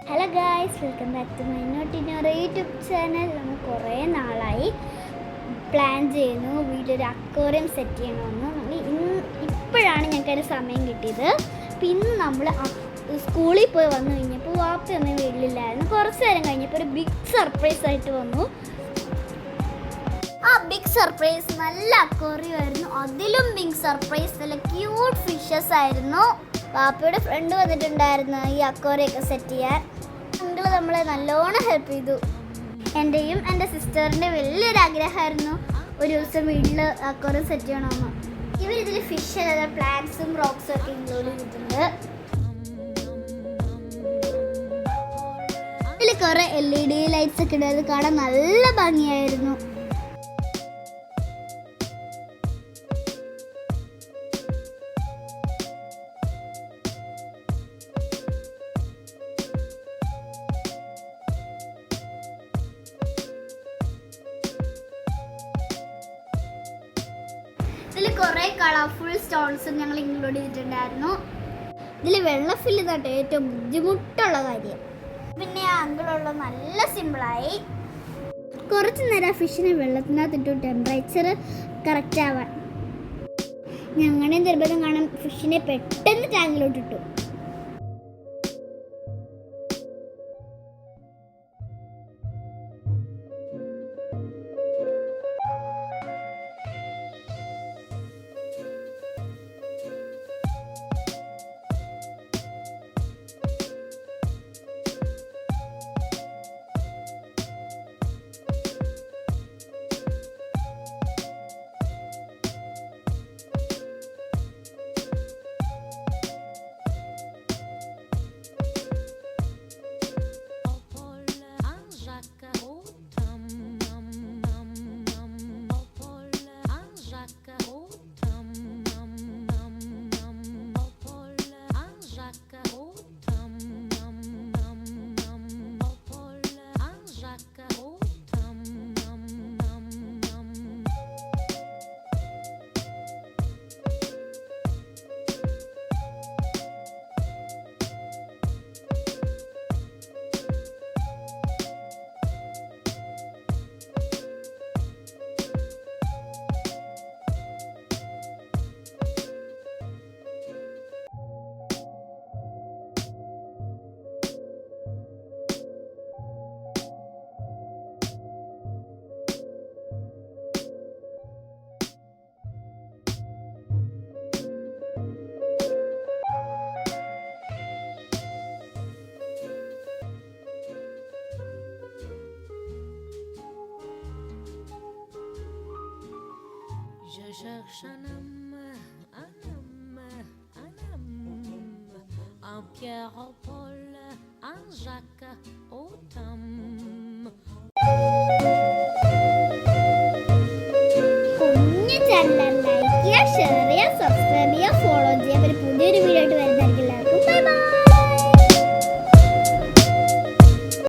Hello guys, welcome back to my നോട്ടിനോറ YouTube channel. നമ്മൾ കുറേ നാളായി പ്ലാൻ ചെയ്യുന്നു വീട്ടിലൊരു അക്വേറിയം സെറ്റ് ചെയ്യണമെന്ന്. ഇപ്പോഴാണ് ഞങ്ങൾക്ക് അതിന് സമയം കിട്ടിയത്. അപ്പം ഇന്ന് നമ്മൾ സ്കൂളിൽ പോയി വന്നു കഴിഞ്ഞപ്പോൾ വാപ്പയൊന്നും വീട്ടിലില്ലായിരുന്നു. കുറച്ച് നേരം കഴിഞ്ഞപ്പോൾ ഒരു ബിഗ് സർപ്രൈസ് ആയിട്ട് വന്നു. ആ ബിഗ് സർപ്രൈസ് നല്ല അക്വേറിയം ആയിരുന്നു. അതിലും ബിഗ് സർപ്രൈസ് നല്ല ക്യൂട്ട് ഫിഷസ് ആയിരുന്നു. പാപ്പയുടെ ഫ്രണ്ട് വന്നിട്ടുണ്ടായിരുന്നു ഈ അക്വേറിയൊക്കെ സെറ്റ് ചെയ്യാൻ. അങ്കിള് നമ്മളെ നല്ലോണം ഹെൽപ്പ് ചെയ്തു. എൻ്റെയും എൻ്റെ സിസ്റ്ററിൻ്റെ വലിയൊരു ആഗ്രഹമായിരുന്നു ഒരു ദിവസം വീട്ടിൽ അക്വേറിയം സെറ്റ് ചെയ്യണമെന്ന്. ഇവരിതിൽ ഫിഷ് അല്ലാതെ പ്ലാന്റ്സും റോക്സും ഒക്കെ ഇൻക്ലൂഡ് ചെയ്തിട്ടുണ്ട്. ഇതിൽ കുറേ LED ലൈറ്റ്സ് ഒക്കെ ഉണ്ട്. അത് കാണാൻ നല്ല ഭംഗിയായിരുന്നു. ഇതിൽ കുറേ കളർഫുൾ സ്റ്റോൺസും ഞങ്ങൾ ഇൻക്ലൂഡ് ചെയ്തിട്ടുണ്ടായിരുന്നു. ഇതിൽ വെള്ളം ഫില്ല് ചെയ്തിട്ട് ഏറ്റവും ബുദ്ധിമുട്ടുള്ള കാര്യം. പിന്നെ ആ അങ്കിളുള്ള നല്ല സിമ്പിളായി. കുറച്ച് നേരം ഫിഷിനെ വെള്ളത്തിനകത്തിട്ടു ടെമ്പറേച്ചർ കറക്റ്റ് ആവാൻ. ഞങ്ങളുടെ നിർബന്ധം കാണാൻ ഫിഷിനെ പെട്ടെന്ന് ടാങ്കിലോട്ടിട്ടു. Je cherche un homme, un Pierre au Paul, un Jacques au Tom. കുഞ്ഞു ചാനൽ ലൈക്ക് ചെയ്യുക, ഷെയർ ചെയ്യുക, സബ്സ്ക്രൈബ് ചെയ്യുക, ഫോളോ ചെയ്യുക. ഒരു പുതിയ